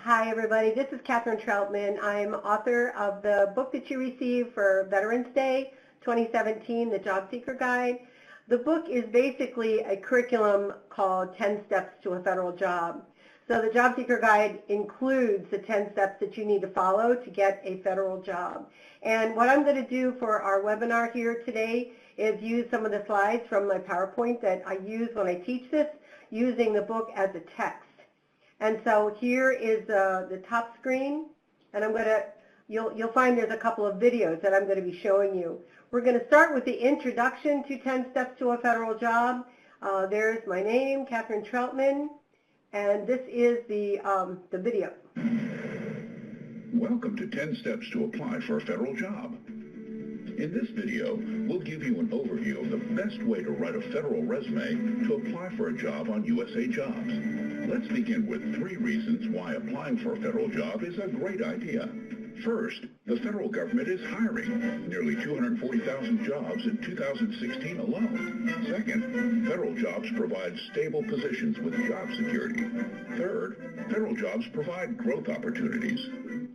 Hi everybody, this is Kathryn Troutman. I'm author of the book that you received for Veterans Day 2017, The Job Seeker Guide. The book is basically a curriculum called 10 Steps to a Federal Job. So the Job Seeker Guide includes the 10 steps that you need to follow to get a federal job. And what I'm going to do for our webinar here today is use some of the slides from my PowerPoint that I use when I teach this, using the book as a text. And so here is the top screen, and you'll find there's a couple of videos that I'm going to be showing you. We're going to start with the introduction to 10 Steps to a Federal Job. There's my name, Kathryn Troutman, and this is the video. Welcome to 10 Steps to Apply for a Federal Job. In this video, we'll give you an overview of the best way to write a federal resume to apply for a job on USA Jobs. Let's begin with 3 reasons why applying for a federal job is a great idea. First, the federal government is hiring nearly 240,000 jobs in 2016 alone. Second, federal jobs provide stable positions with job security. Third, federal jobs provide growth opportunities.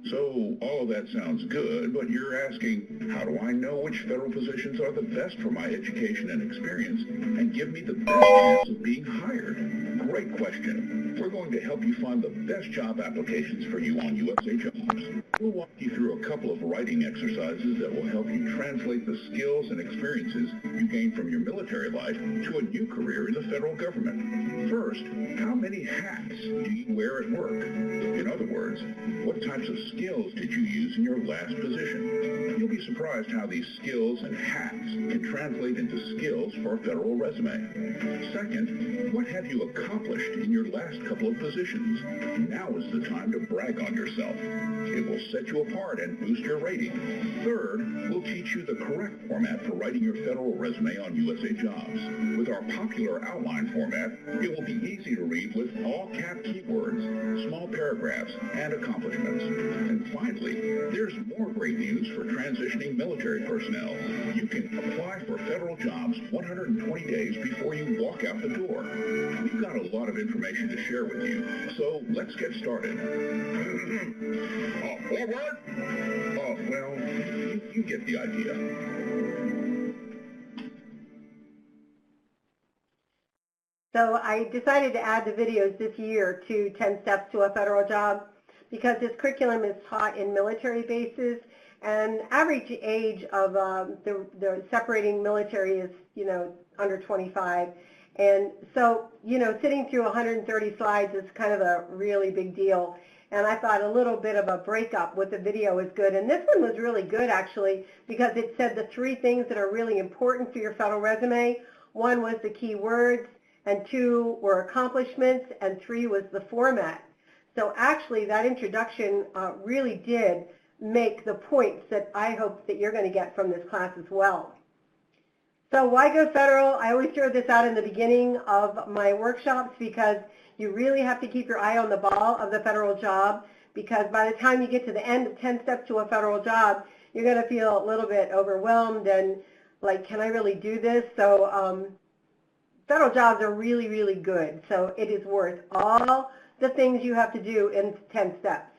So all of that sounds good, but you're asking, how do I know which federal positions are the best for my education and experience and give me the best chance of being hired? Great question. We're going to help you find the best job applications for you on USA Jobs. We'll walk you through a couple of writing exercises that will help you translate the skills and experiences you gained from your military life to a new career in the federal government. First, how many hats do you wear at work? In other words, what types of skills did you use in your last position? You'll be surprised how these skills and hats can translate into skills for a federal resume. Second, what have you accomplished in your last couple of positions? Now is the time to brag on yourself. It will set you apart and boost your rating. Third, we'll teach you the correct format for writing your federal resume on USA Jobs. With our popular outline format, it will be easy to read with all-cap keywords, small paragraphs, and accomplishments. And finally, there's more great news for transitioning military personnel. You can apply for federal jobs 120 days before you walk out the door. We've got a lot of information to share with you, so let's get started. Forward? Oh, well, you get the idea. So I decided to add the videos this year to 10 Steps to a Federal Job because this curriculum is taught in military bases, and average age of the separating military is, under 25. And so, sitting through 130 slides is kind of a really big deal. And I thought a little bit of a breakup with the video is good. And this one was really good, actually, because it said the 3 things that are really important for your federal resume. 1 was the key words, and 2 were accomplishments, and 3 was the format. So actually, that introduction really did make the points that I hope that you're going to get from this class as well. So why go federal? I always throw this out in the beginning of my workshops because you really have to keep your eye on the ball of the federal job, because by the time you get to the end of 10 Steps to a Federal Job, you're going to feel a little bit overwhelmed and like, can I really do this? So federal jobs are really, really good. So it is worth all the things you have to do in 10 steps.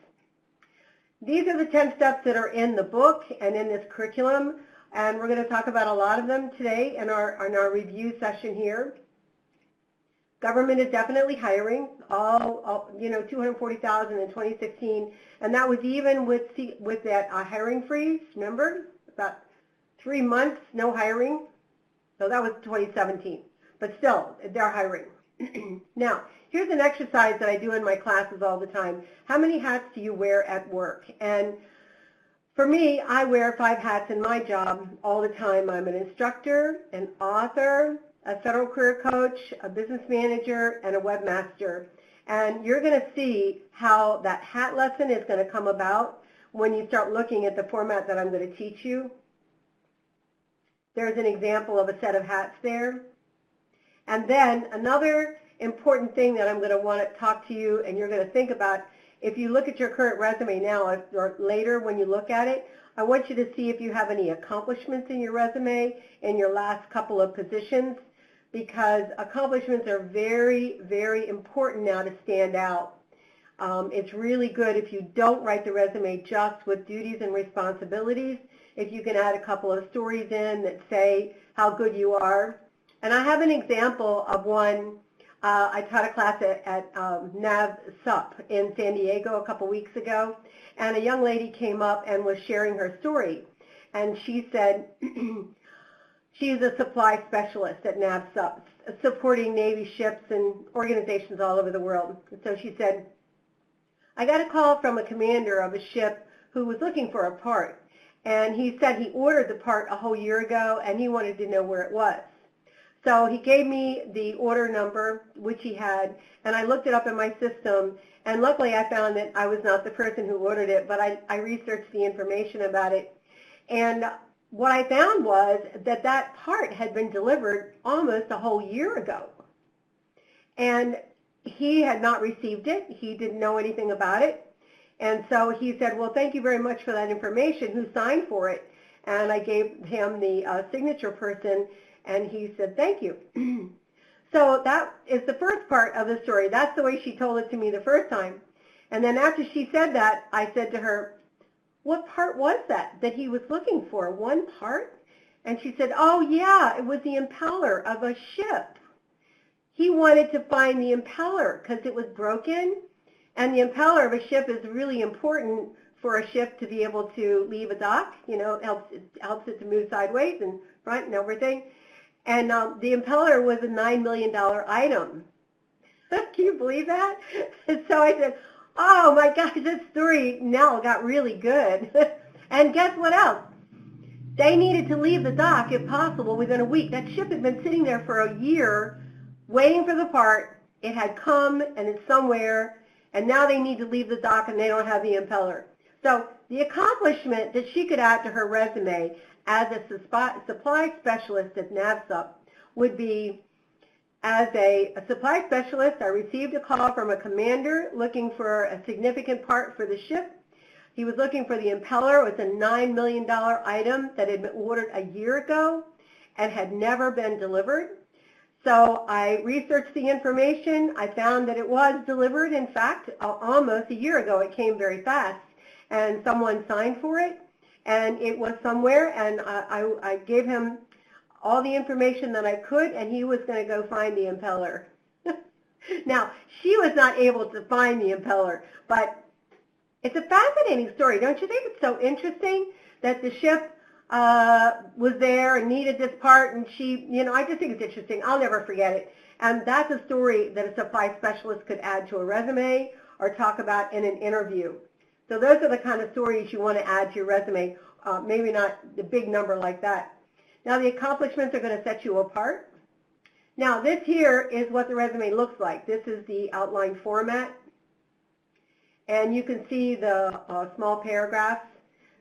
These are the 10 steps that are in the book and in this curriculum, and we're going to talk about a lot of them today in our review session here. Government is definitely hiring, all 240,000 in 2016, and that was even with that hiring freeze. Remember, about 3 months no hiring. So that was 2017, but still they're hiring. Now, here's an exercise that I do in my classes all the time. How many hats do you wear at work? And for me, I wear 5 hats in my job all the time. I'm an instructor, an author, a federal career coach, a business manager, and a webmaster. And you're going to see how that hat lesson is going to come about when you start looking at the format that I'm going to teach you. There's an example of a set of hats there. And then another important thing that I'm going to want to talk to you and you're going to think about, if you look at your current resume now or later when you look at it, I want you to see if you have any accomplishments in your resume in your last couple of positions, because accomplishments are very, very important now to stand out. It's really good if you don't write the resume just with duties and responsibilities, if you can add a couple of stories in that say how good you are. And I have an example of one. I taught a class at NAVSUP in San Diego a couple weeks ago, and a young lady came up and was sharing her story. And she said she's a supply specialist at NAVSUP, supporting Navy ships and organizations all over the world. And so she said, I got a call from a commander of a ship who was looking for a part. And he said he ordered the part a whole year ago, and he wanted to know where it was. So he gave me the order number, which he had, and I looked it up in my system, and luckily I found that I was not the person who ordered it, but I researched the information about it. And what I found was that that part had been delivered almost a whole year ago. And he had not received it. He didn't know anything about it. And so he said, well, thank you very much for that information. Who signed for it? And I gave him the signature person, and he said, thank you. So that is the first part of the story. That's the way she told it to me the first time. And then after she said that, I said to her, what part was that he was looking for? One part? And she said, oh, yeah, it was the impeller of a ship. He wanted to find the impeller because it was broken. And the impeller of a ship is really important for a ship to be able to leave a dock. You know, it helps it to move sideways and front and everything. And the impeller was a $9 million item. Can you believe that? And so I said, oh my gosh, this story now got really good. And guess what else? They needed to leave the dock, if possible, within a week. That ship had been sitting there for a year waiting for the part. It had come and it's somewhere, and now they need to leave the dock and they don't have the impeller. So the accomplishment that she could add to her resume as a supply specialist at NAVSUP would be, as a supply specialist, I received a call from a commander looking for a significant part for the ship. He was looking for the impeller. It was a $9 million item that had been ordered a year ago and had never been delivered. So I researched the information. I found that it was delivered, in fact, almost a year ago. It came very fast, and someone signed for it, and it was somewhere, and I gave him all the information that I could, and he was going to go find the impeller. Now, she was not able to find the impeller, but it's a fascinating story. Don't you think it's so interesting that the ship was there and needed this part, and she, you know, I just think it's interesting. I'll never forget it. And that's a story that a supply specialist could add to a resume or talk about in an interview. So those are the kind of stories you want to add to your resume, maybe not the big number like that. Now the accomplishments are going to set you apart. Now this here is what the resume looks like. This is the outline format. And you can see the small paragraphs.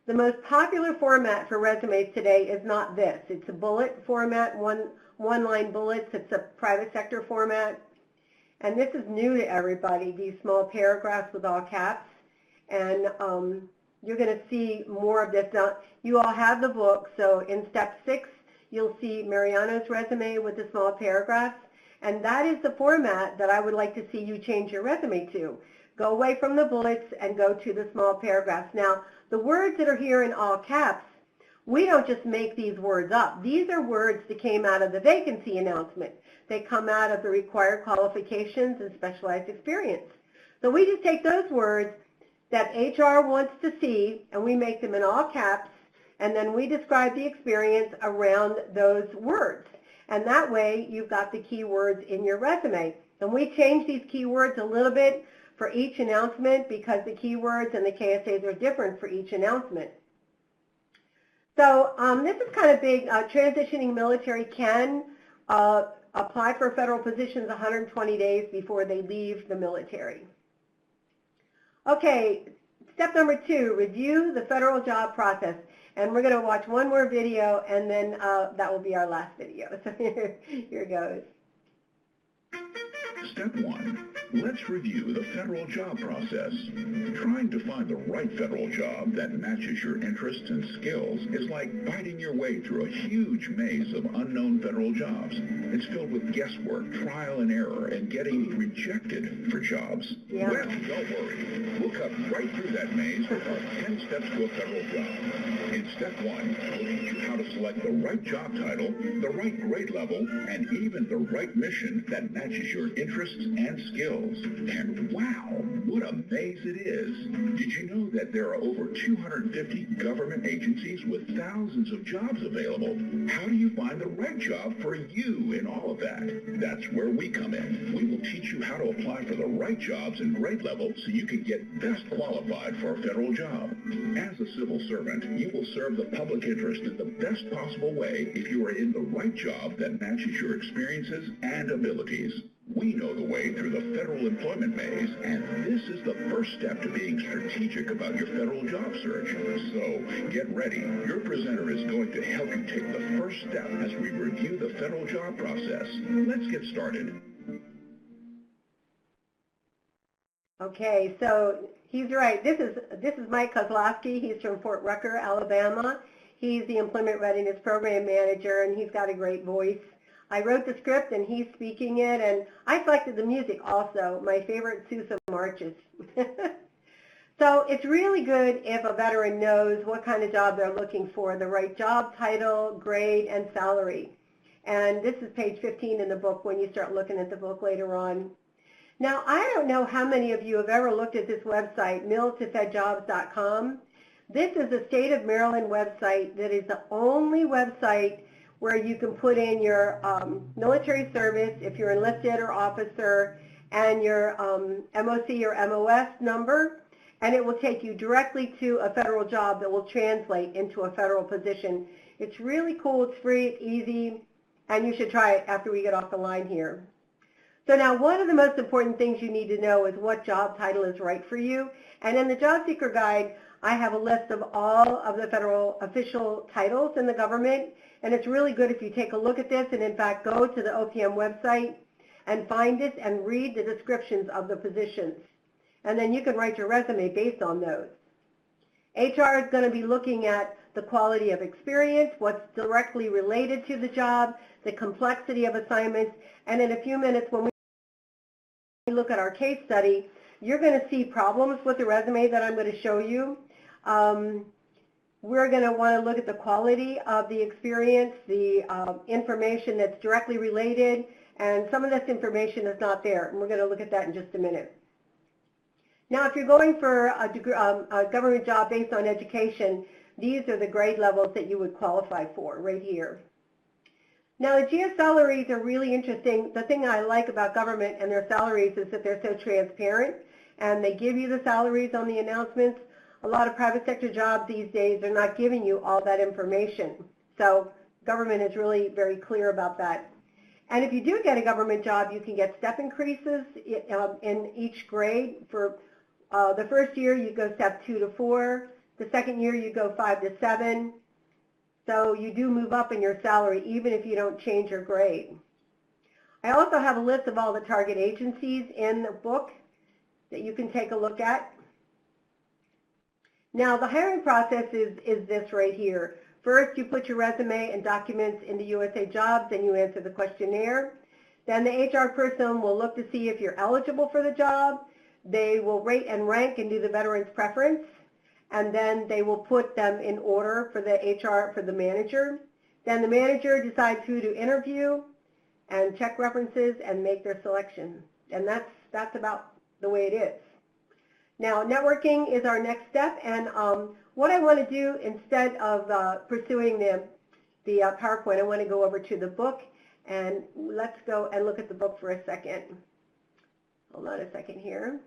The most popular format for resumes today is not this. It's a bullet format, one-line bullets. It's a private sector format. And this is new to everybody, these small paragraphs with all caps. And you're going to see more of this. Now, you all have the book, so in step 6, you'll see Mariano's resume with the small paragraphs. And that is the format that I would like to see you change your resume to. Go away from the bullets and go to the small paragraphs. Now, the words that are here in all caps, we don't just make these words up. These are words that came out of the vacancy announcement. They come out of the required qualifications and specialized experience. So we just take those words that HR wants to see, and we make them in all caps, and then we describe the experience around those words. And that way, you've got the keywords in your resume. And we change these keywords a little bit for each announcement because the keywords and the KSAs are different for each announcement. So this is kind of big. Transitioning military can apply for federal positions 120 days before they leave the military. Okay, step number 2, review the federal job process. And we're going to watch one more video, and then that will be our last video. So here goes. Step 1. Let's review the federal job process. Trying to find the right federal job that matches your interests and skills is like fighting your way through a huge maze of unknown federal jobs. It's filled with guesswork, trial and error, and getting rejected for jobs. Yeah. Well, don't worry. We'll cut right through that maze with our 10 steps to a federal job. In Step 1, we'll teach you how to select the right job title, the right grade level, and even the right mission that matches your interests and skills. And wow, what a maze it is. Did you know that there are over 250 government agencies with thousands of jobs available? How do you find the right job for you in all of that? That's where we come in. We will teach you how to apply for the right jobs and grade level so you can get best qualified for a federal job. As a civil servant, you will serve the public interest in the best possible way if you are in the right job that matches your experiences and abilities. We know the way through the federal employment maze, and this is the first step to being strategic about your federal job search. So, get ready. Your presenter is going to help you take the first step as we review the federal job process. Let's get started. Okay, so he's right. This is Mike Kozlowski. He's from Fort Rucker, Alabama. He's the Employment Readiness Program Manager, and he's got a great voice. I wrote the script, and he's speaking it, and I selected the music also. My favorite Sousa marches. So it's really good if a veteran knows what kind of job they're looking for, the right job title, grade, and salary. And this is page 15 in the book when you start looking at the book later on. Now, I don't know how many of you have ever looked at this website, miltofedjobs.com. This is a state of Maryland website that is the only website where you can put in your military service, if you're enlisted or officer, and your MOC or MOS number, and it will take you directly to a federal job that will translate into a federal position. It's really cool, it's free, it's easy, and you should try it after we get off the line here. So now one of the most important things you need to know is what job title is right for you. And in the Job Seeker Guide, I have a list of all of the federal official titles in the government. And it's really good if you take a look at this and in fact go to the OPM website and find this and read the descriptions of the positions. And then you can write your resume based on those. HR is going to be looking at the quality of experience, what's directly related to the job, the complexity of assignments, and in a few minutes when we look at our case study, you're going to see problems with the resume that I'm going to show you. We're going to want to look at the quality of the experience, the information that's directly related, and some of this information is not there, and we're going to look at that in just a minute. Now, if you're going for a government job based on education, these are the grade levels that you would qualify for right here. Now, the GS salaries are really interesting. The thing I like about government and their salaries is that they're so transparent, and they give you the salaries on the announcements. A lot of private sector jobs these days are not giving you all that information. So government is really very clear about that. And if you do get a government job, you can get step increases in each grade. For the first year, you go step 2 to 4. The second year, you go 5 to 7. So you do move up in your salary even if you don't change your grade. I also have a list of all the target agencies in the book that you can take a look at. Now, the hiring process is this right here. First, you put your resume and documents into USA Jobs and you answer the questionnaire. Then the HR person will look to see if you're eligible for the job. They will rate and rank and do the veteran's preference. And then they will put them in order for the HR, for the manager. Then the manager decides who to interview and check references and make their selection. And that's about the way it is. Now, networking is our next step, and what I want to do instead of pursuing the PowerPoint, I want to go over to the book, and let's go and look at the book for a second. Hold on a second here.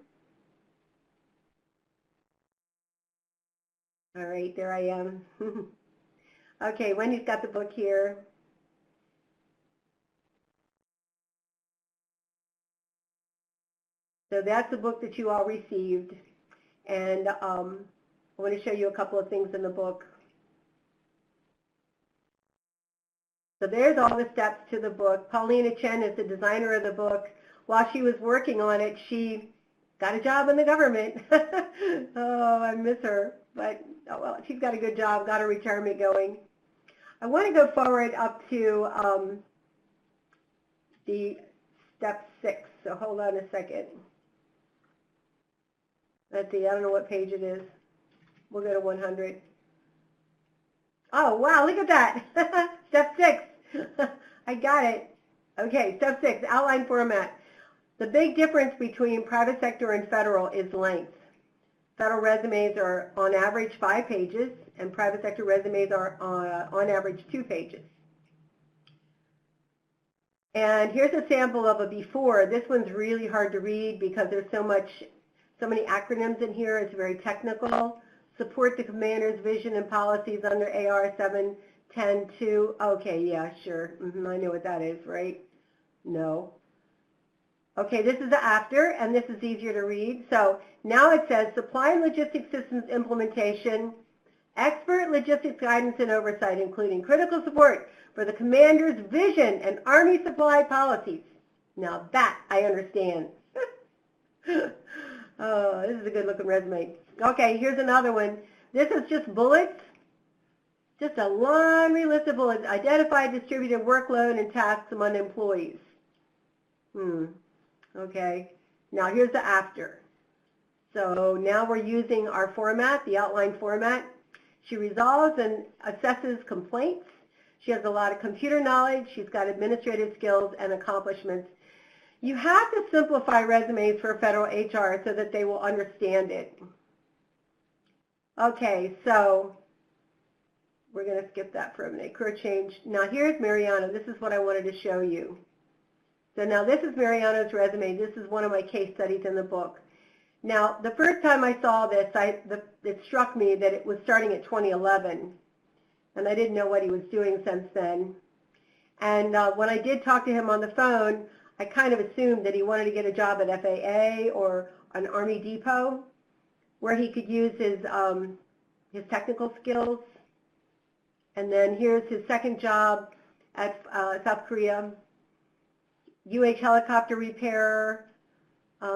All right, there I am. Okay, Wendy's got the book here. So that's the book that you all received, and I want to show you a couple of things in the book. So there's all the steps to the book. Paulina Chen is the designer of the book. while she was working on it, she got a job in the government. Oh, I miss her. But, oh, well, she's got a good job, got her retirement going. I want to go forward up to the step 6. So hold on a second. Let's see, I don't know what page it is. We'll go to 100. Oh, wow, look at that. Step 6. I got it. Okay, step 6, outline format. The big difference between private sector and federal is length. Federal resumes are on average 5 pages, and private sector resumes are on average 2 pages. And here's a sample of a before. This one's really hard to read because there's so many acronyms in here. It's very technical. Support the commander's vision and policies under AR 710-2. Okay, yeah, sure. I know what that is, right? No. Okay, this is the after, and this is easier to read. So now it says supply and logistics systems implementation, expert logistics guidance and oversight, including critical support for the commander's vision and Army supply policies. Now that I understand. Oh, this is a good looking resume. Okay, here's another one. This is just bullets, just a laundry list of bullets. Identify distributed workload and tasks among employees. Okay, now here's the after. So now we're using our format, the outline format. She resolves and assesses complaints. She has a lot of computer knowledge. She's got administrative skills and accomplishments. You have to simplify resumes for federal HR so that they will understand it. Okay, so we're going to skip that for a minute. Career change. Now here's Mariana. This is what I wanted to show you. So now this is Mariana's resume. This is one of my case studies in the book. Now, the first time I saw this, it struck me that it was starting at 2011, and I didn't know what he was doing since then. And when I did talk to him on the phone, I kind of assumed that he wanted to get a job at FAA or an Army depot where he could use his technical skills. And then here's his second job at South Korea. UH helicopter repairer,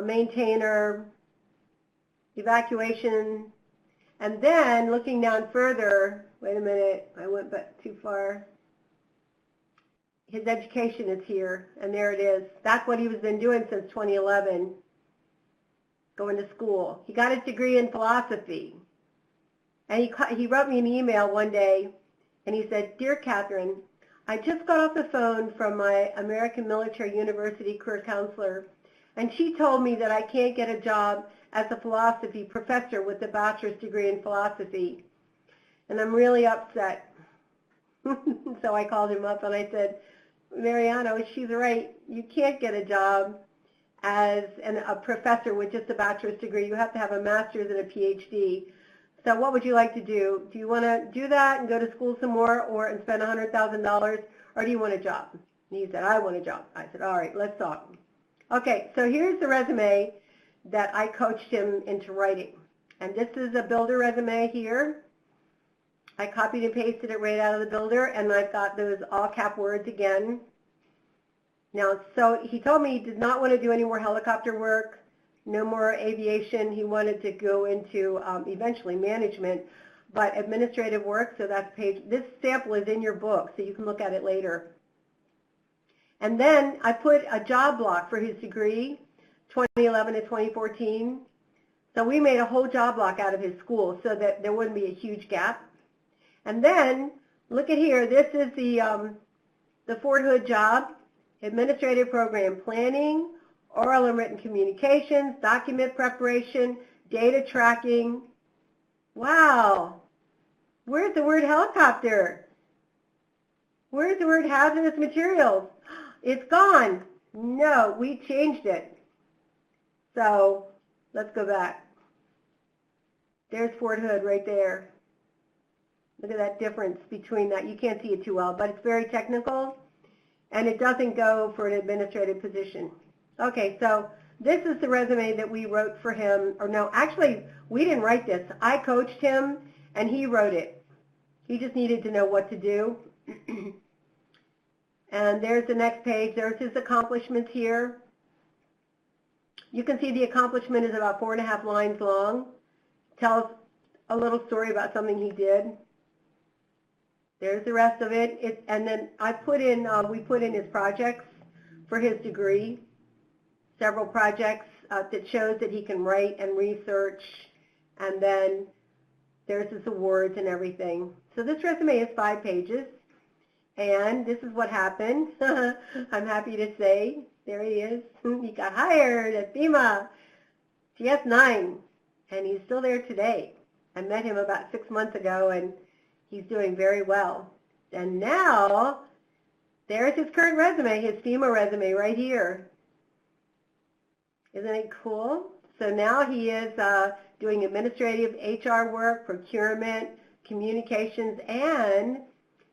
maintainer, evacuation, and then looking down further, wait a minute, I went back too far. His education is here, and there it is. That's what he was been doing since 2011, going to school. He got his degree in philosophy, and he wrote me an email one day, and he said, "Dear Kathryn, I just got off the phone from my American Military University career counselor, and she told me that I can't get a job as a philosophy professor with a bachelor's degree in philosophy, and I'm really upset." So I called him up and I said, "Mariano, she's right. You can't get a job as a professor with just a bachelor's degree. You have to have a master's and a PhD. So what would you like to do? Do you want to do that and go to school some more and spend $100,000, or do you want a job?" And he said, "I want a job." I said, "All right, let's talk." Okay, so here's the resume that I coached him into writing. And this is a builder resume here. I copied and pasted it right out of the builder, and I've got those all cap words again. Now, so he told me he did not want to do any more helicopter work. No more aviation. He wanted to go into eventually management, but administrative work. So that's page. This sample is in your book, so you can look at it later. And then I put a job block for his degree, 2011 to 2014. So we made a whole job block out of his school so that there wouldn't be a huge gap. And then look at here. This is the Fort Hood job, administrative program planning, oral and written communications, document preparation, data tracking. Wow. Where's the word helicopter? Where's the word hazardous materials? It's gone. No, we changed it. So let's go back. There's Fort Hood right there. Look at that difference between that. You can't see it too well, but it's very technical, and it doesn't go for an administrative position. Okay, so this is the resume that we wrote for him. Or no, actually, we didn't write this. I coached him, and he wrote it. He just needed to know what to do. And there's the next page. There's his accomplishments here. You can see the accomplishment is about 4.5 lines long. Tells a little story about something he did. There's the rest of it. And then we put in his projects for his degree, several projects that shows that he can write and research, and then there's his awards and everything. So this resume is 5 pages, and this is what happened. I'm happy to say, there he is. He got hired at FEMA, GS9, and he's still there today. I met him about 6 months ago, and he's doing very well. And now, there's his current resume, his FEMA resume right here. Isn't it cool? So now he is doing administrative HR work, procurement, communications, and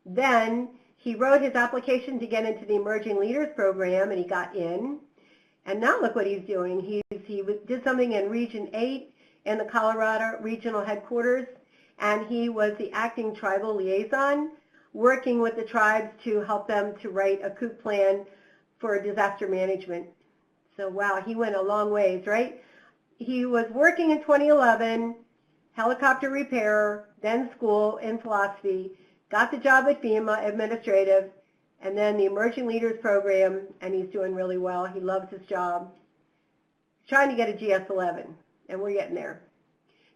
then he wrote his application to get into the Emerging Leaders Program, and he got in. And now look what he's doing. He did something in Region 8 in the Colorado Regional Headquarters, and he was the acting tribal liaison, working with the tribes to help them to write a COOP plan for disaster management. So wow, he went a long ways, right? He was working in 2011, helicopter repairer, then school in philosophy, got the job at FEMA administrative, and then the Emerging Leaders Program, and he's doing really well. He loves his job. He's trying to get a GS11, and we're getting there.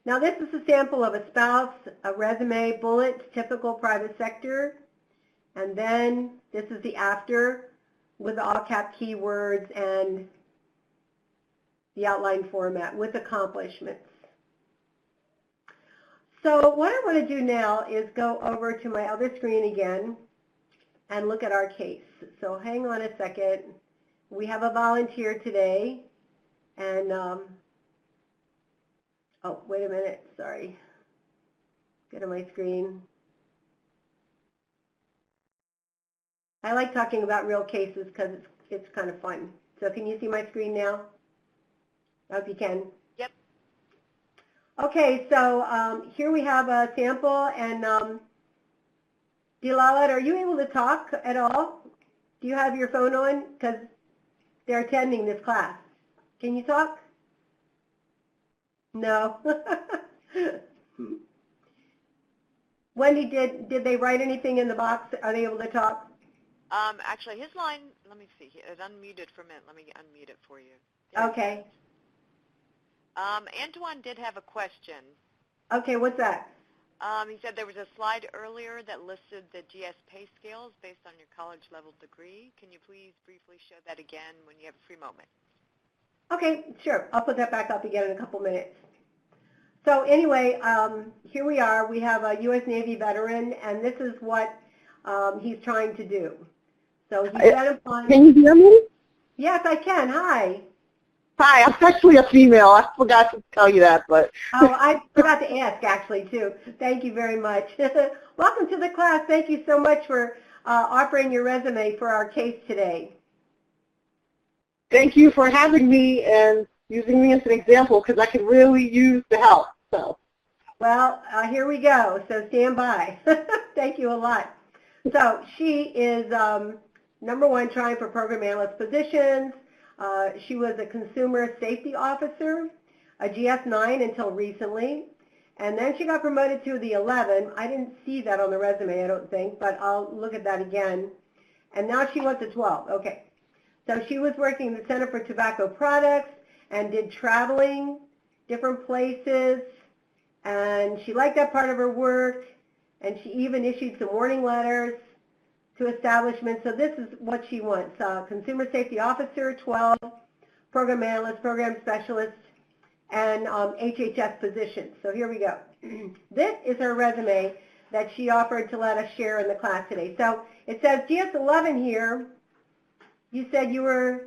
Now this is a sample of a spouse, a resume, bullets, typical private sector, and then this is the after with the all-cap keywords and the outline format with accomplishments. So what I want to do now is go over to my other screen again and look at our case. So hang on a second. We have a volunteer today, and oh, wait a minute, sorry. Go to my screen. I like talking about real cases because it's kind of fun. So can you see my screen now? I hope you can. Yep. Okay, so here we have a sample, and Dilalat, are you able to talk at all? Do you have your phone on? Because they're attending this class. Can you talk? No. Wendy, did they write anything in the box? Are they able to talk? Actually, his line, let me see. It unmuted for a minute. Let me unmute it for you. Okay. Antoine did have a question. Okay, what's that? He said there was a slide earlier that listed the GS pay scales based on your college level degree. Can you please briefly show that again when you have a free moment? Okay, sure. I'll put that back up again in a couple minutes. So anyway, here we are. We have a U.S. Navy veteran, and this is what he's trying to do. So he's identifying. Can you hear me? Yes, I can. Hi. Hi, I'm actually a female. I forgot to tell you that, but. Oh, I forgot to ask, actually, too. Thank you very much. Welcome to the class. Thank you so much for offering your resume for our case today. Thank you for having me and using me as an example, because I can really use the help. So. Well, here we go. So stand by. Thank you a lot. So she is #1 trying for program analyst positions. She was a consumer safety officer, a GS9 until recently, and then she got promoted to the 11. I didn't see that on the resume, I don't think, but I'll look at that again. And now she wants a 12. Okay. So she was working in the Center for Tobacco Products and did traveling, different places, and she liked that part of her work, and she even issued some warning letters to establishments. So this is what she wants: consumer safety officer, 12, program analyst, program specialist, and HHS positions. So here we go. This is her resume that she offered to let us share in the class today. So it says GS11 here. You said you were,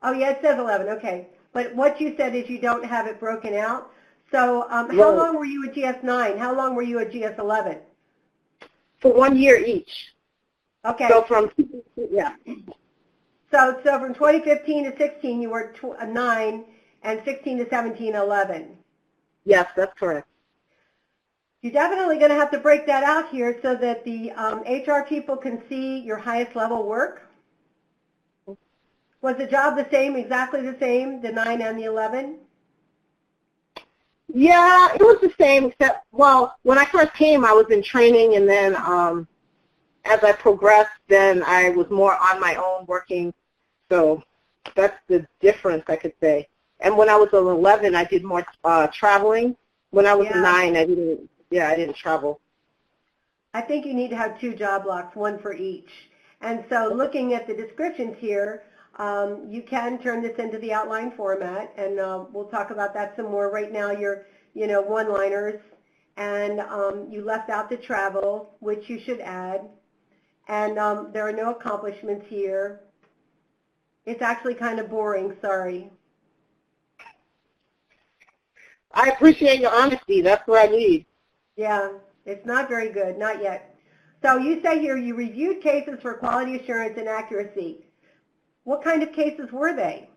oh yeah, it says 11, okay. But what you said is you don't have it broken out. So how long were you at GS9? How long were you at GS11? For 1 year each. Okay. So from, yeah. So from 2015 to 16, you were 9, and 16 to 17, 11. Yes, that's correct. You're definitely going to have to break that out here so that the HR people can see your highest level work. Was the job the same, exactly the same, the 9 and the 11? Yeah, it was the same, except, well, when I first came, I was in training, and then as I progressed, then I was more on my own working. So that's the difference, I could say. And when I was 11, I did more traveling. When I was 9, I didn't travel. I think you need to have 2 job blocks, one for each. And so looking at the descriptions here, you can turn this into the outline format, and we'll talk about that some more. Right now you're, one-liners, and you left out the travel, which you should add. And there are no accomplishments here. It's actually kind of boring, sorry. I appreciate your honesty. That's what I need. Yeah, it's not very good, not yet. So you say here you reviewed cases for quality assurance and accuracy. What kind of cases were they?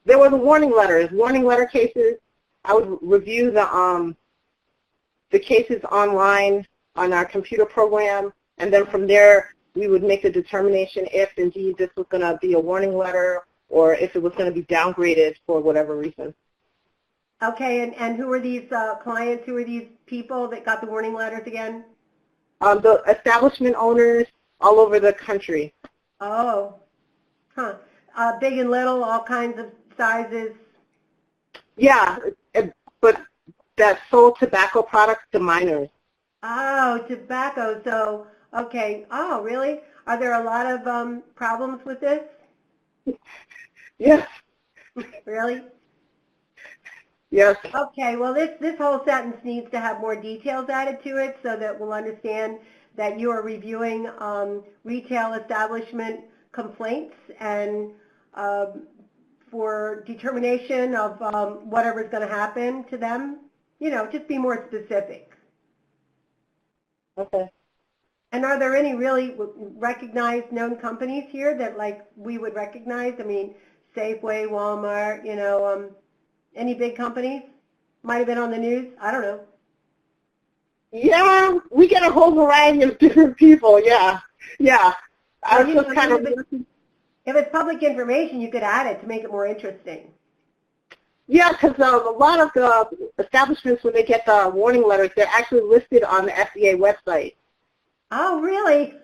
There were the warning letter cases. I would review the cases online on our computer program, and then from there we would make a determination if indeed this was going to be a warning letter or if it was going to be downgraded for whatever reason. Okay, and who are these clients? Who are these people that got the warning letters again? The establishment owners all over the country. Oh, huh. Big and little, all kinds of sizes. Yeah, but that sold tobacco products to minors. Oh, tobacco. So, okay. Oh, really? Are there a lot of problems with this? Yes. Really? Yes. Okay, well this whole sentence needs to have more details added to it so that we'll understand that you are reviewing retail establishment complaints and for determination of whatever's going to happen to them. Just be more specific. Okay. And are there any really recognized known companies here that we would recognize? I mean, Safeway, Walmart, any big companies? Might have been on the news. I don't know. Yeah, we get a whole variety of different people. Yeah. I was just kind of. If it's public information, you could add it to make it more interesting. Yeah, because a lot of the establishments, when they get the warning letters, they're actually listed on the FDA website. Oh, really?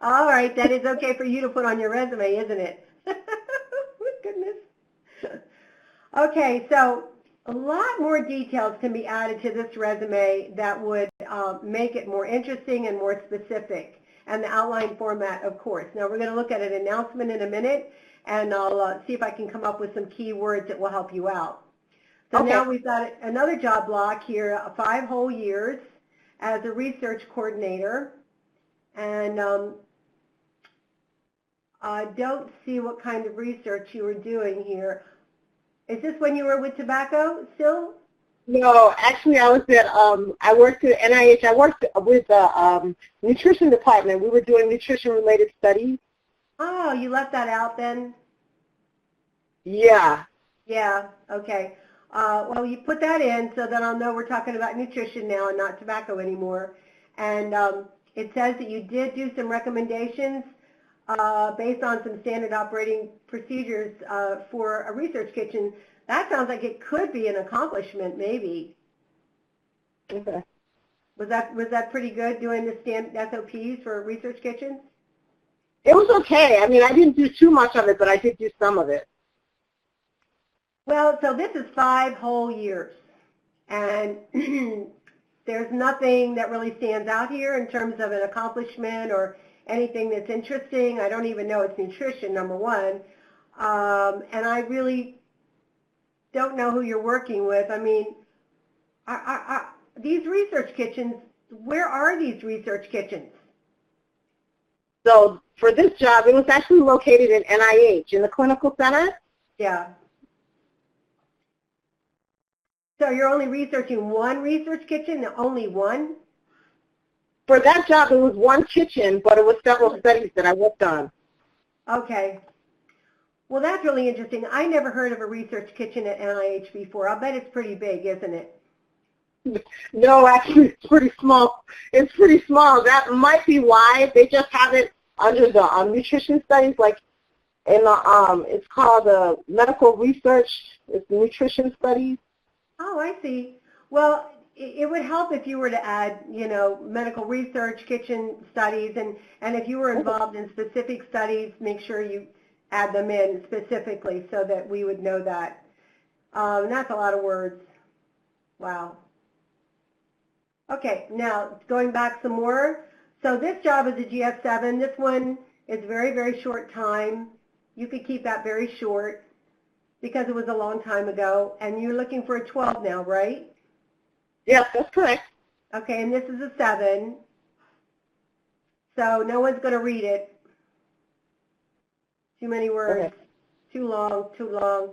All right, that is okay for you to put on your resume, isn't it? Goodness. Okay, so a lot more details can be added to this resume that would make it more interesting and more specific, and the outline format, of course. Now we're going to look at an announcement in a minute, and I'll see if I can come up with some key words that will help you out. So Okay. Now we've got another job block here, 5 whole years as a research coordinator, and I don't see what kind of research you were doing here. Is this when you were with tobacco still? No, actually I was at, I worked at NIH. I worked with the nutrition department. We were doing nutrition-related studies. Oh, you left that out then? Yeah. Yeah, okay. Well, you put that in so that I'll know we're talking about nutrition now and not tobacco anymore. And it says that you did do some recommendations based on some standard operating procedures for a research kitchen. That sounds like it could be an accomplishment, maybe. Okay. Was that pretty good, doing the SOPs for research kitchens? It was okay. I mean, I didn't do too much of it, but I did do some of it. Well, so this is 5 whole years, and there's nothing that really stands out here in terms of an accomplishment or anything that's interesting. I don't even know it's nutrition, number one, and I really don't know who you're working with. I mean, these research kitchens, where are these research kitchens? So for this job, it was actually located in NIH, in the clinical center. Yeah. So you're only researching one research kitchen, only one? For that job, it was one kitchen, but it was several studies that I worked on. Okay. Well, that's really interesting. I never heard of a research kitchen at NIH before. I'll bet it's pretty big, isn't it? No, actually, it's pretty small. It's pretty small. That might be why they just have it under the nutrition studies. Like, And it's called medical research. It's nutrition studies. Oh, I see. Well, it would help if you were to add, medical research, kitchen studies, and if you were involved in specific studies, make sure you add them in specifically so that we would know that. And that's a lot of words. Wow. Okay, now going back some more. So this job is a GS7. This one is very, very short time. You could keep that very short because it was a long time ago. And you're looking for a 12 now, right? Yes, that's correct. Okay, and this is a 7. So no one's going to read it. Too many words. Okay. Too long, too long.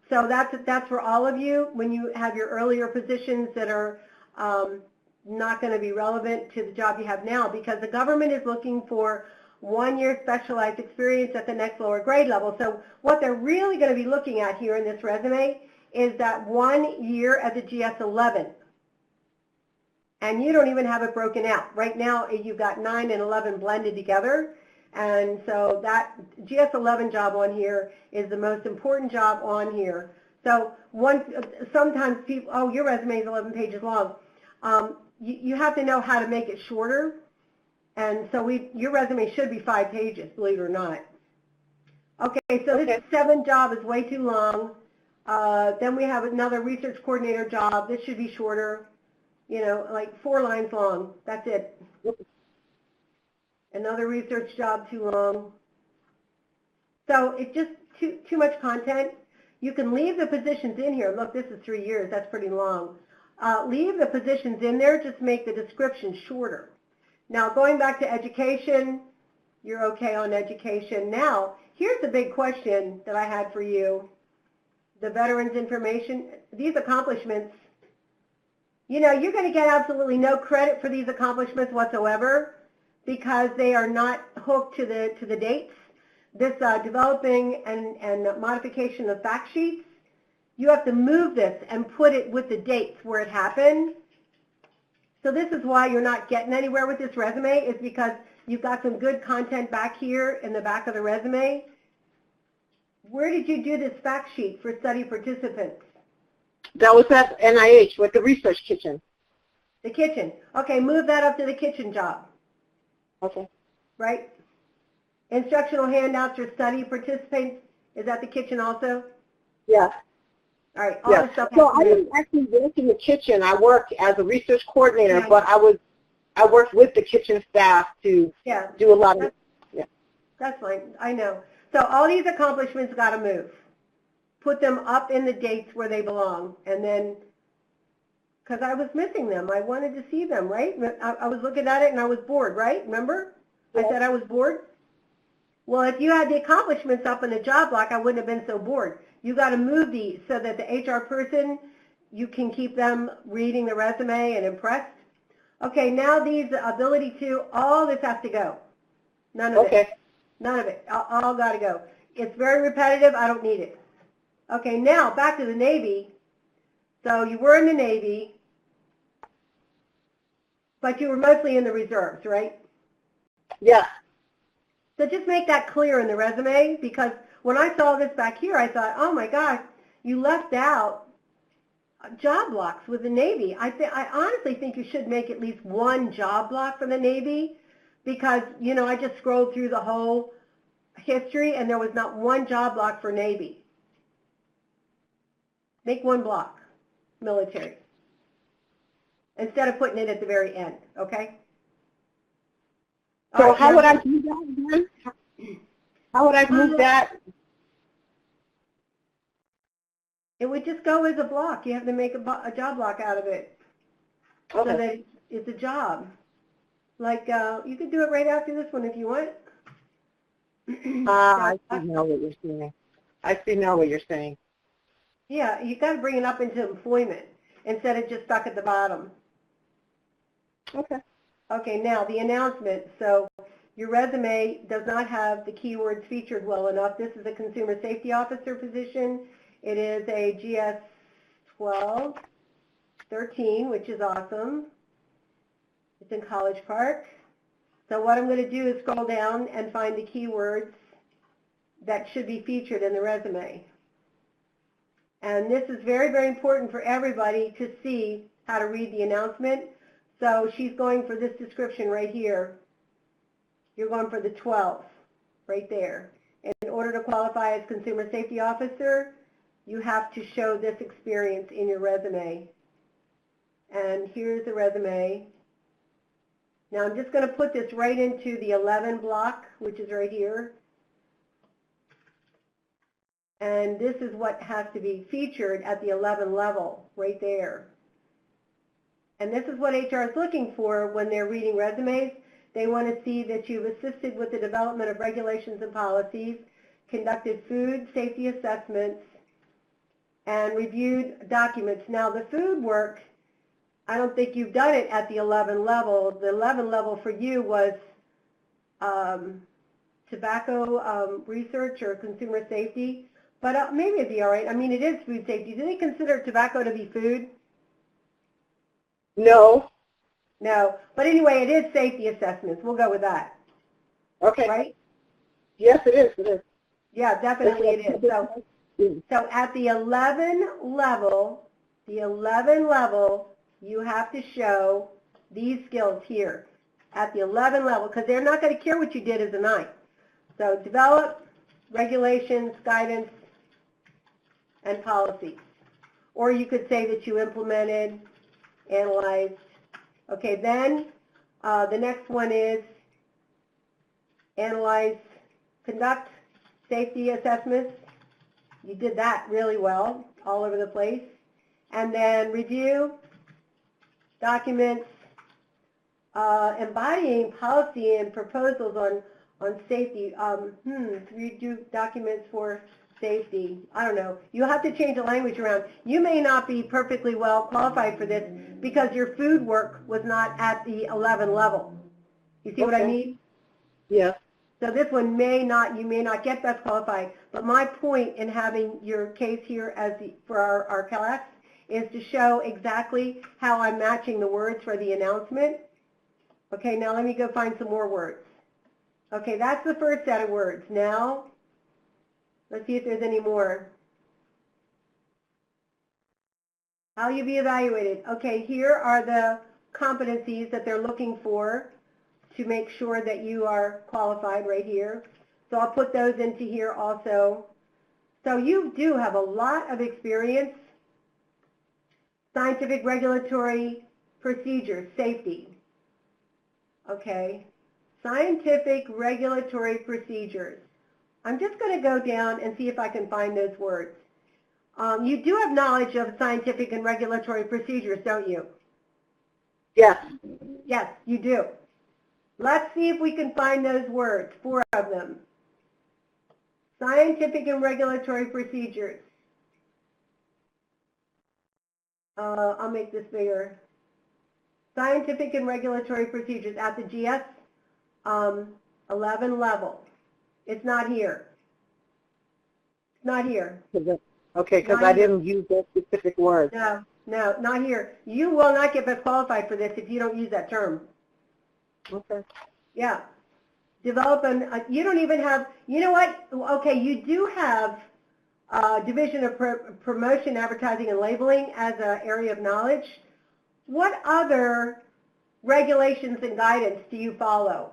So that's for all of you when you have your earlier positions that are not going to be relevant to the job you have now, because the government is looking for 1 year specialized experience at the next lower grade level. So what they're really going to be looking at here in this resume is that 1 year as a GS11. And you don't even have it broken out. Right now you've got 9 and 11 blended together. And so that GS11 job on here is the most important job on here. So sometimes people, oh, your resume is 11 pages long. You have to know how to make it shorter. And so your resume should be 5 pages, believe it or not. Okay, so this 7 job is way too long. Then we have another research coordinator job. This should be shorter, like 4 lines long. That's it. Another research job too long. So it's just too much content. You can leave the positions in here. Look, this is 3 years. That's pretty long. Leave the positions in there. Just make the description shorter. Now, going back to education, you're okay on education. Now, here's the big question that I had for you. The veterans information, these accomplishments, you're going to get absolutely no credit for these accomplishments whatsoever because they are not hooked to the dates. This developing and modification of fact sheets, you have to move this and put it with the dates where it happened. So this is why you're not getting anywhere with this resume, is because you've got some good content back here in the back of the resume. Where did you do this fact sheet for study participants? That was at NIH with the research kitchen. The kitchen. Okay, move that up to the kitchen job. Okay. Right? Instructional handouts for study participants, is that the kitchen also? Yeah. All right, all this stuff. So I didn't actually work in the kitchen. I worked as a research coordinator, but I worked with the kitchen staff to do a lot of, That's fine, I know. So all these accomplishments got to move. Put them up in the dates where they belong, and then, because I was missing them, I wanted to see them, right? I was looking at it and I was bored, right? Remember? I said I was bored? Well, if you had the accomplishments up in the job block, I wouldn't have been so bored. You got to move these so that the HR person, you can keep them reading the resume and impressed. Okay, now these ability to, all this has to go. None of it. None of it. All got to go. It's very repetitive. I don't need it. Okay, now back to the Navy. So you were in the Navy, but you were mostly in the reserves, right? Yeah. So just make that clear in the resume, because when I saw this back here, I thought, oh my gosh, you left out job blocks with the Navy. I honestly think you should make at least 1 job block for the Navy, because, I just scrolled through the whole history and there was not 1 job block for Navy. Make 1 block, military, instead of putting it at the very end, okay? So how would I do that then? How would I move that? It would just go as a block. You have to make a job block out of it, so that it's a job. Like, you could do it right after this one if you want. I see now what you're saying. I see now what you're saying. Yeah, you got to bring it up into employment instead of just stuck at the bottom. Okay. Okay, now the announcement. So your resume does not have the keywords featured well enough. This is a consumer safety officer position. It is a GS 13, which is awesome. It's in College Park. So what I'm going to do is scroll down and find the keywords that should be featured in the resume. And this is very, very important for everybody to see how to read the announcement. So she's going for this description right here. You're going for the 12, right there. In order to qualify as consumer safety officer, you have to show this experience in your resume. And here's the resume. Now I'm just going to put this right into the 11 block, which is right here. And this is what has to be featured at the 11 level, right there. And this is what HR is looking for when they're reading resumes. They want to see that you've assisted with the development of regulations and policies, conducted food safety assessments, and reviewed documents. Now the food work, I don't think you've done it at the 11 level. The 11 level for you was tobacco research or consumer safety. But maybe it'd be all right. I mean, it is food safety. Do they consider tobacco to be food? No. No. But anyway, it is safety assessments. We'll go with that. Okay. Right? Yes, it is. It is. Yeah, definitely it is. So at the 11 level, you have to show these skills here at the 11 level, because they're not going to care what you did as a 9. So develop regulations, guidance, and policies. Or you could say that you implemented, analyzed. Okay, then the next one is analyze, conduct safety assessments. You did that really well, all over the place. And then review documents, embodying policy and proposals on safety. Redo documents for safety. I don't know. You'll have to change the language around. You may not be perfectly well qualified for this because your food work was not at the 11 level. You see what I mean? Yes. So this one you may not get best qualified. But my point in having your case here for our class is to show exactly how I'm matching the words for the announcement. Okay, now let me go find some more words. Okay, that's the first set of words. Now, let's see if there's any more. How you be evaluated. Okay, here are the competencies that they're looking for to make sure that you are qualified right here. So I'll put those into here also. So you do have a lot of experience. Scientific regulatory procedures, safety. Okay, scientific regulatory procedures. I'm just going to go down and see if I can find those words. You do have knowledge of scientific and regulatory procedures, don't you? Yes. Yes, you do. Let's see if we can find those words, 4 of them. Scientific and regulatory procedures. I'll make this bigger. Scientific and regulatory procedures at the GS 11 level. It's not here. It's not here. Okay, because I didn't use that specific word. No, not here. You will not get qualified for this if you don't use that term. Okay. Yeah. Develop you don't even have, you know what? Okay, you do have Division of Promotion, Advertising, and Labeling as an area of knowledge. What other regulations and guidance do you follow?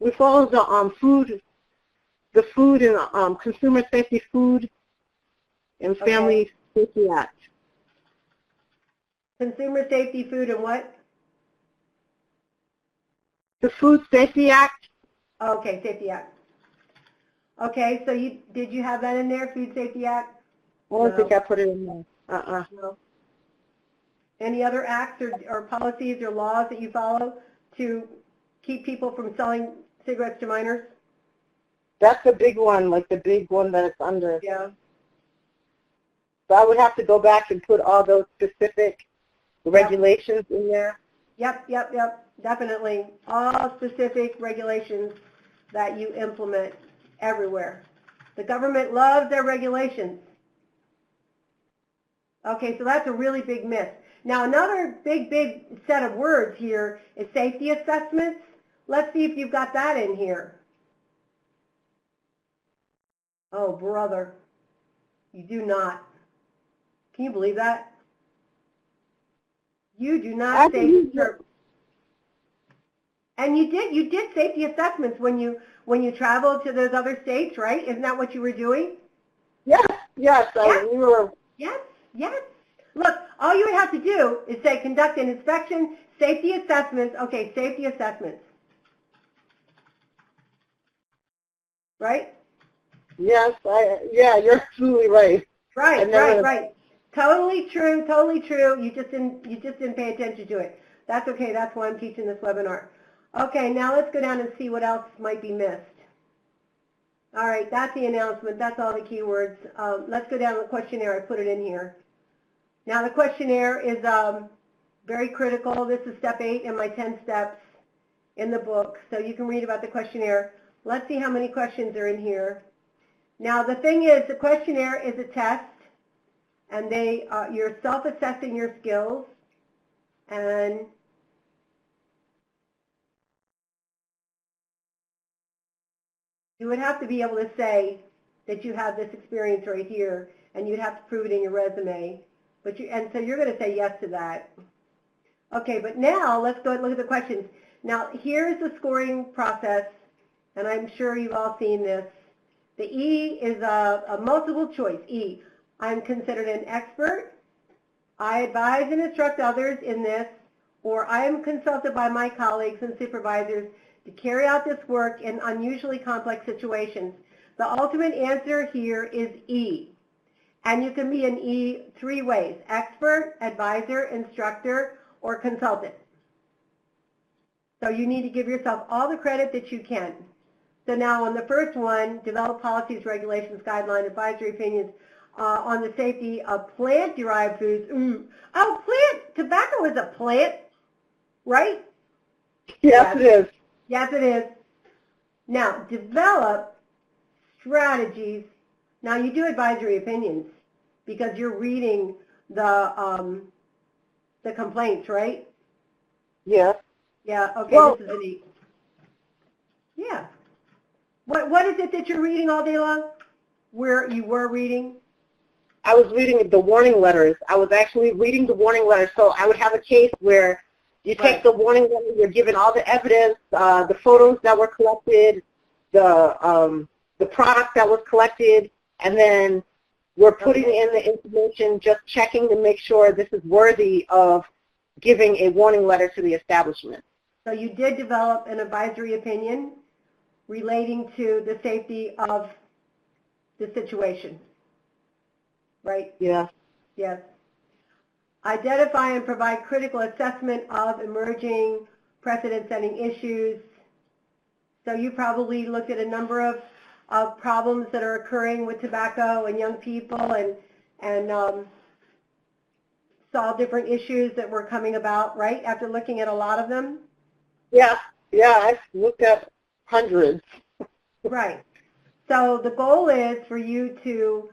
We follow the food and Consumer Safety Food and Family Safety Act. Consumer Safety, Food, and what? The Food Safety Act. Okay, Safety Act. Okay, so did you have that in there, Food Safety Act? I don't think I put it in there. No. Any other acts or policies or laws that you follow to keep people from selling cigarettes to minors? That's the big one, like the big one that it's under. Yeah. So I would have to go back and put all those specific regulations in there. Yep, definitely. All specific regulations that you implement everywhere. The government loves their regulations. Okay, so that's a really big myth. Now another big set of words here is safety assessments. Let's see if you've got that in here. Oh, brother, you do not. Can you believe that? You do not say, and you did safety assessments when you traveled to those other states, right? Isn't that what you were doing? Yes, yes. We were. Yes, yes. Look, all you would have to do is say conduct an inspection, safety assessments. Okay, safety assessments. Right? Yes, yeah, you're absolutely right. Right. Totally true, totally true. You just didn't pay attention to it. That's okay, that's why I'm teaching this webinar. Okay, now let's go down and see what else might be missed. All right, that's the announcement, that's all the keywords. Let's go down to the questionnaire, I put it in here. Now the questionnaire is very critical. This is step 8 in my 10 steps in the book, so you can read about the questionnaire. Let's see how many questions are in here. Now the thing is, the questionnaire is a test, and you're self-assessing your skills, and you would have to be able to say that you have this experience right here, and you'd have to prove it in your resume. And so you're going to say yes to that. Okay, but now let's go and look at the questions. Now here's the scoring process, and I'm sure you've all seen this. The E is a multiple choice. E, I'm considered an expert. I advise and instruct others in this, or I am consulted by my colleagues and supervisors to carry out this work in unusually complex situations. The ultimate answer here is E. And you can be an E 3 ways: expert, advisor, instructor, or consultant. So you need to give yourself all the credit that you can. So now on the first one, develop policies, regulations, guidelines, advisory opinions on the safety of plant-derived foods. Oh, plant, tobacco is a plant, right? Yes, it is. Yes, it is. Now, develop strategies. Now, you do advisory opinions because you're reading the complaints, right? Yeah. Yeah, okay, Well, this is an E. Yeah. What is it that you're reading all day long? Where you were reading? I was reading the warning letters. I was actually reading the warning letters. So I would have a case where you take the warning letter, you're given all the evidence, the photos that were collected, the product that was collected, and then we're putting in the information, just checking to make sure this is worthy of giving a warning letter to the establishment. So you did develop an advisory opinion relating to the safety of the situation, right? Yeah. Yes. Identify and provide critical assessment of emerging precedent-setting issues. So you probably looked at a number of problems that are occurring with tobacco and young people, and saw different issues that were coming about, right, after looking at a lot of them? Yeah, I've looked at hundreds. Right. So the goal is for you to,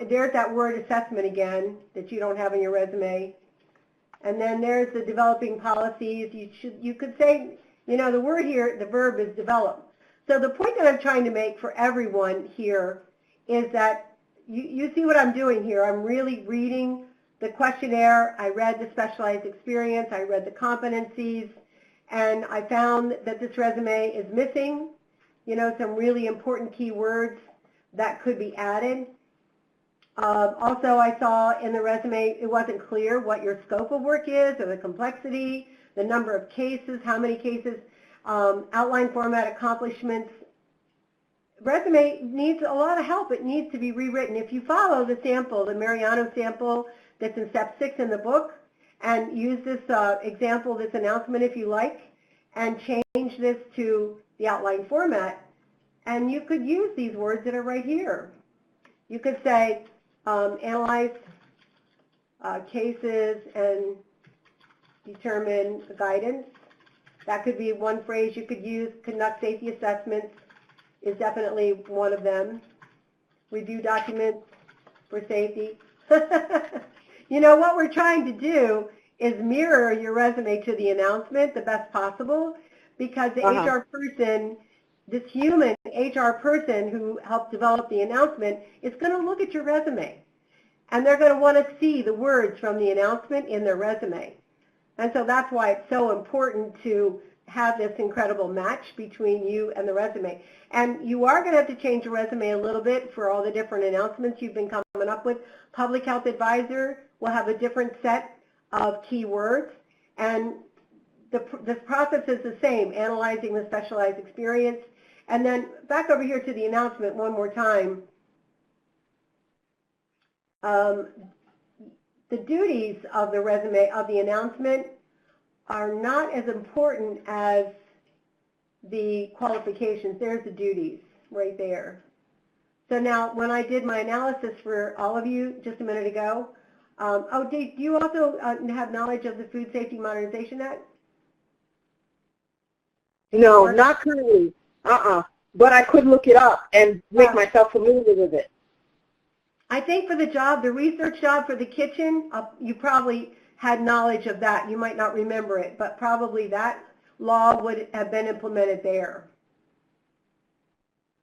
there's that word assessment again that you don't have in your resume. And then there's the developing policies. You could say, you know, the word here, the verb is develop. So the point that I'm trying to make for everyone here is that you see what I'm doing here. I'm really reading the questionnaire. I read the specialized experience. I read the competencies. And I found that this resume is missing, you know, some really important key words that could be added. Also, I saw in the resume it wasn't clear what your scope of work is, or the complexity, the number of cases, how many cases, outline format, accomplishments. Resume needs a lot of help. It needs to be rewritten. If you follow the sample, the Mariano sample that's in step 6 in the book, and use this example, this announcement if you like, and change this to the outline format, and you could use these words that are right here. You could say, analyze cases and determine the guidance. That could be one phrase you could use. Conduct safety assessments is definitely one of them. Review documents for safety. You know, what we're trying to do is mirror your resume to the announcement the best possible, because the HR person, this human HR person who helped develop the announcement, is going to look at your resume. And they're going to want to see the words from the announcement in their resume. And so that's why it's so important to have this incredible match between you and the resume. And you are going to have to change your resume a little bit for all the different announcements you've been coming up with. Public Health Advisor will have a different set of keywords. And this process is the same, analyzing the specialized experience. And then back over here to the announcement one more time. The duties of the resume, of the announcement, are not as important as the qualifications. There's the duties right there. So now when I did my analysis for all of you just a minute ago, do you also have knowledge of the Food Safety Modernization Act? No, not currently. But I could look it up and make myself familiar with it. I think for the job, the research job for the kitchen, you probably had knowledge of that. You might not remember it, but probably that law would have been implemented there.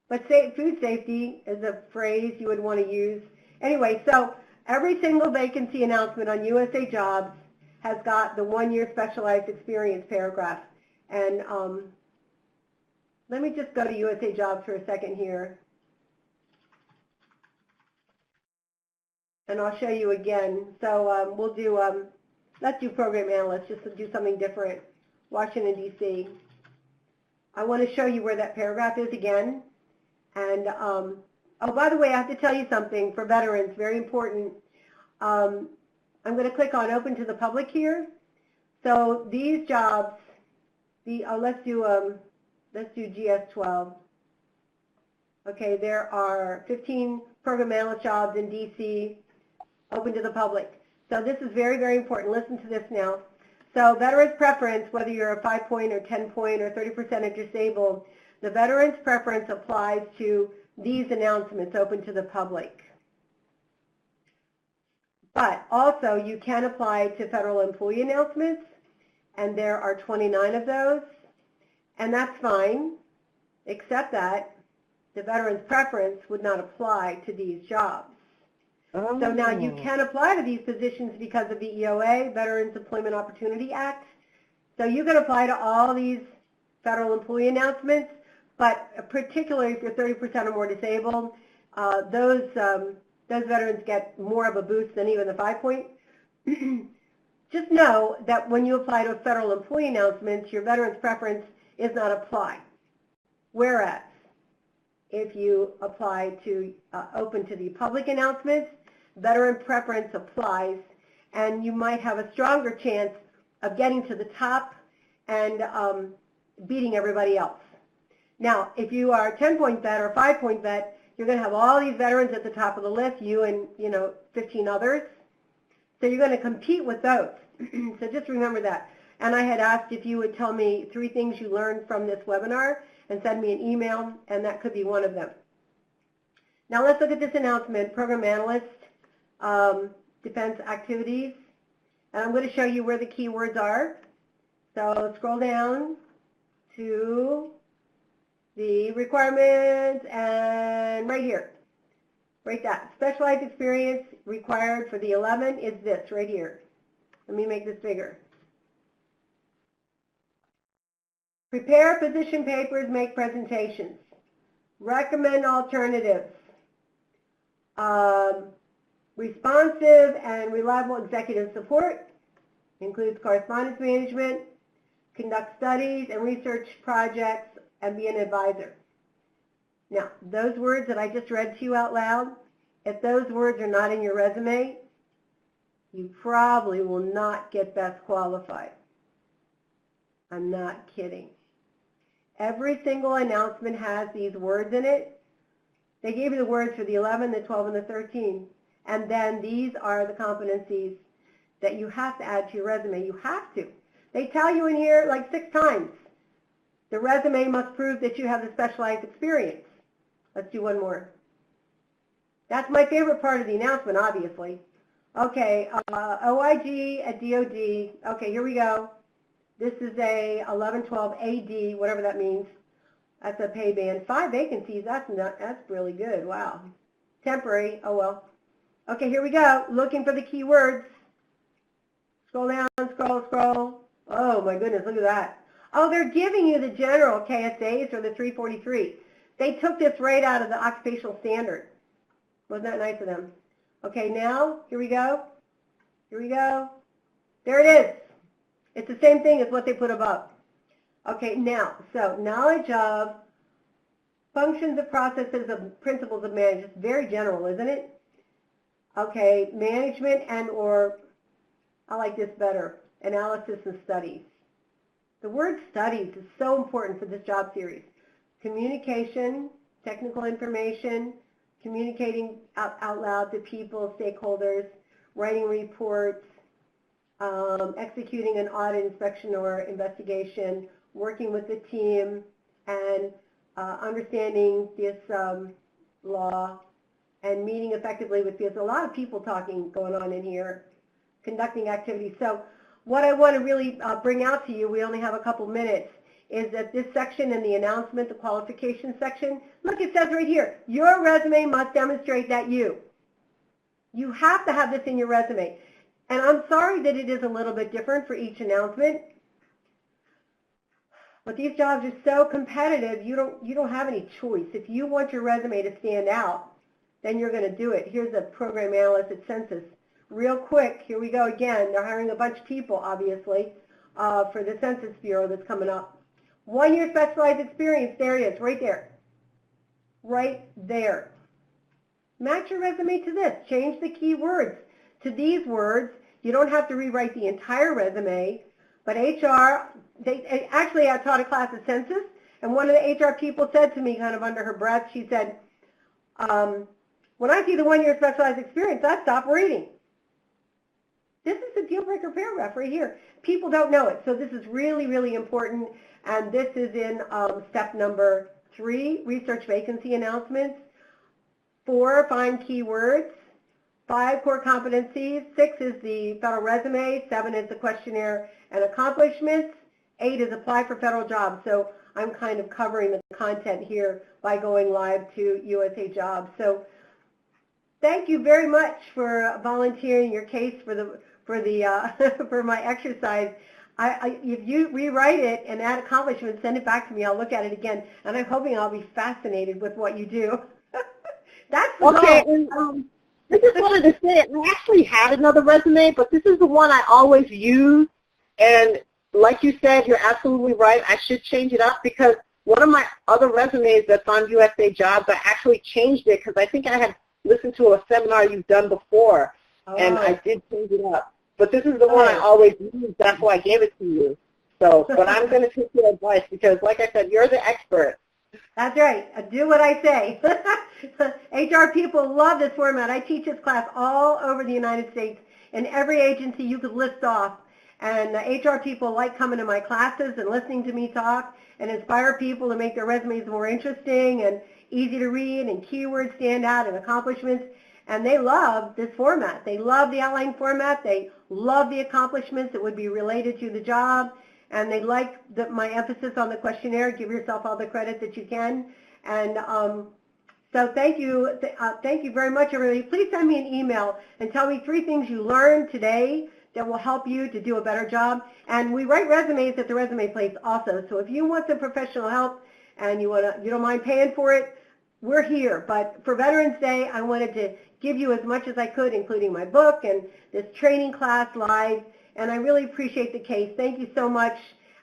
But food safety is a phrase you would want to use. Anyway, so every single vacancy announcement on USA Jobs has got the 1-year specialized experience paragraph. And let me just go to USA Jobs for a second here. And I'll show you again. So we'll do, let's do Program Analyst, just to do something different. Washington, D.C. I want to show you where that paragraph is again. And, oh, by the way, I have to tell you something for veterans, very important. I'm going to click on Open to the Public here. So these jobs, let's do GS12. Okay, there are 15 program analyst jobs in D.C. open to the public. So this is very, very important. Listen to this now. So veterans preference, whether you're a 5-point or 10-point or 30% disabled, the veterans preference applies to these announcements open to the public. But also you can apply to federal employee announcements, and there are 29 of those, and that's fine, except that the veterans preference would not apply to these jobs. So now you can apply to these positions because of the VEOA, Veterans Employment Opportunity Act. So you can apply to all these federal employee announcements, but particularly if you're 30% or more disabled, those veterans get more of a boost than even the 5-point. Just know that when you apply to a federal employee announcement, your veterans preference is not applied. Whereas if you apply to open to the public announcements, veteran preference applies, and you might have a stronger chance of getting to the top and beating everybody else. Now, if you are a 10-point vet or a 5-point vet, you're going to have all these veterans at the top of the list, you and 15 others. So you're going to compete with those. So just remember that. And I had asked if you would tell me 3 things you learned from this webinar and send me an email, and that could be one of them. Now let's look at this announcement, Program Analyst, Defense Activities, and I'm going to show you where the keywords are. So scroll down to the requirements, and right here, right that. Specialized experience required for the 11 is this right here. Let me make this bigger. Prepare position papers, make presentations. Recommend alternatives. Responsive and reliable executive support, includes correspondence management, conduct studies and research projects, and be an advisor. Now, those words that I just read to you out loud, if those words are not in your resume, you probably will not get best qualified. I'm not kidding. Every single announcement has these words in it. They gave you the words for the 11, the 12, and the 13. And then these are the competencies that you have to add to your resume. You have to. They tell you in here like 6 times. The resume must prove that you have the specialized experience. Let's do one more. That's my favorite part of the announcement, obviously. Okay, OIG at DOD. Okay, here we go. This is a 1112 AD, whatever that means. That's a pay band. 5 vacancies. That's really good. Wow. Temporary. Oh well. Okay, here we go. Looking for the keywords. Scroll down, scroll. Oh my goodness, look at that. Oh, they're giving you the general KSAs or the 343. They took this right out of the occupational standard. Wasn't that nice of them? Okay, now, here we go. There it is. It's the same thing as what they put above. Okay, now, so knowledge of functions of processes of principles of management. It's very general, isn't it? Okay, management and or, I like this better, analysis and studies. The word studies is so important for this job series. Communication, technical information, communicating out loud to people, stakeholders, writing reports, executing an audit, inspection, or investigation, working with the team, and understanding this law, and meeting effectively with this. A lot of people talking going on in here, conducting activities. So what I want to really bring out to you, we only have a couple minutes, is that this section in the announcement, the qualification section, look, it says right here, your resume must demonstrate that you have to have this in your resume. And I'm sorry that it is a little bit different for each announcement, but these jobs are so competitive, you don't have any choice. If you want your resume to stand out, then you're going to do it. Here's a program analyst at Census. Real quick, here we go again. They're hiring a bunch of people, obviously, for the Census Bureau that's coming up. 1 year specialized experience, there it is, right there. Right there. Match your resume to this. Change the key words to these words. You don't have to rewrite the entire resume, but HR, actually I taught a class at Census, and one of the HR people said to me kind of under her breath, she said, when I see the 1 year specialized experience, I stop reading. This is a deal breaker paragraph right here. People don't know it, so this is really, really important. And this is in step number 3, research vacancy announcements. 4, find keywords. 5, core competencies. 6 is the federal resume. 7 is the questionnaire and accomplishments. 8 is apply for federal jobs. So I'm kind of covering the content here by going live to USA Jobs. So thank you very much for volunteering your case for my exercise. If you rewrite it and add accomplishments, send it back to me. I'll look at it again, and I'm hoping I'll be fascinated with what you do. That's okay. And, I just wanted to say, I actually had another resume, but this is the one I always use. And like you said, you're absolutely right. I should change it up because one of my other resumes that's on USA Jobs, I actually changed it because I think I had listened to a seminar you've done before, and I did change it up. But this is the one I always use. That's why I gave it to you. So, but I'm going to take your advice because, like I said, you're the expert. That's right. Do what I say. HR people love this format. I teach this class all over the United States in every agency you could list off. And HR people like coming to my classes and listening to me talk and inspire people to make their resumes more interesting and easy to read and keywords stand out and accomplishments. And they love this format. They love the outline format. They love the accomplishments that would be related to the job. And they like my emphasis on the questionnaire. Give yourself all the credit that you can. And so thank you very much, everybody. Please send me an email and tell me 3 things you learned today that will help you to do a better job. And we write resumes at the resume place also. So if you want some professional help and you don't mind paying for it, we're here. But for Veterans Day, I wanted to give you as much as I could, including my book and this training class live. And I really appreciate the case. Thank you so much.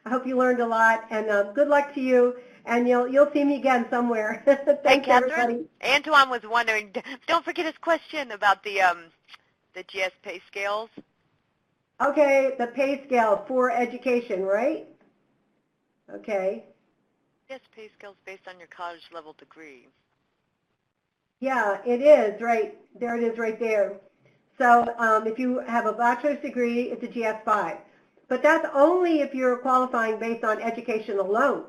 I hope you learned a lot. And good luck to you. And you'll see me again somewhere. Thanks, everybody. Antoine was wondering, don't forget his question about the GS pay scales. Okay, the pay scale for education, right? Okay. GS pay scales based on your college level degree. Yeah, it is, right. There it is right there. So if you have a bachelor's degree, it's a GS5. But that's only if you're qualifying based on education alone.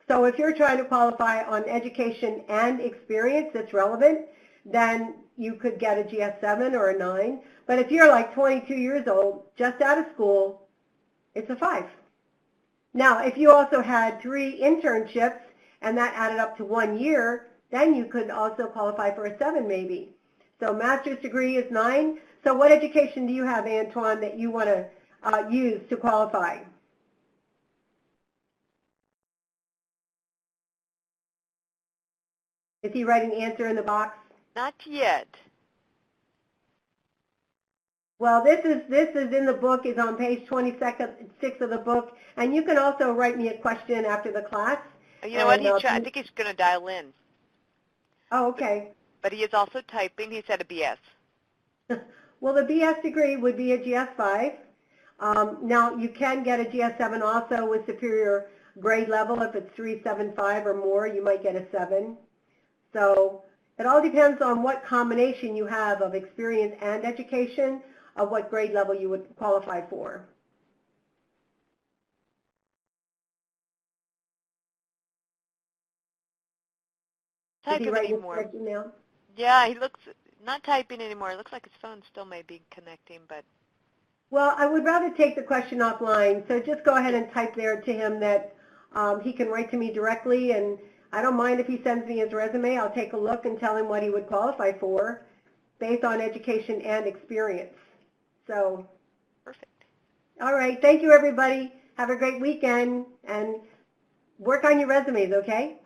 So if you're trying to qualify on education and experience that's relevant, then you could get a GS7 or a 9. But if you're like 22 years old, just out of school, it's a 5. Now, if you also had 3 internships and that added up to 1 year, then you could also qualify for a 7 maybe. So master's degree is 9. So what education do you have, Antoine, that you want to use to qualify? Is he writing answer in the box? Not yet. Well, this is in the book, is on page 26 of the book, and you can also write me a question after the class. You know what? I think he's going to dial in. Oh, okay. But he is also typing. He said a BS. Well, the BS degree would be a GS5. Now, you can get a GS7 also with superior grade level. If it's 375 or more, you might get a 7. So it all depends on what combination you have of experience and education of what grade level you would qualify for. Typing anymore. Yeah, he looks not typing anymore. It looks like his phone still may be connecting, but. Well, I would rather take the question offline. So just go ahead and type there to him that he can write to me directly, and I don't mind if he sends me his resume. I'll take a look and tell him what he would qualify for based on education and experience. So. Perfect. All right. Thank you, everybody. Have a great weekend and work on your resumes, okay?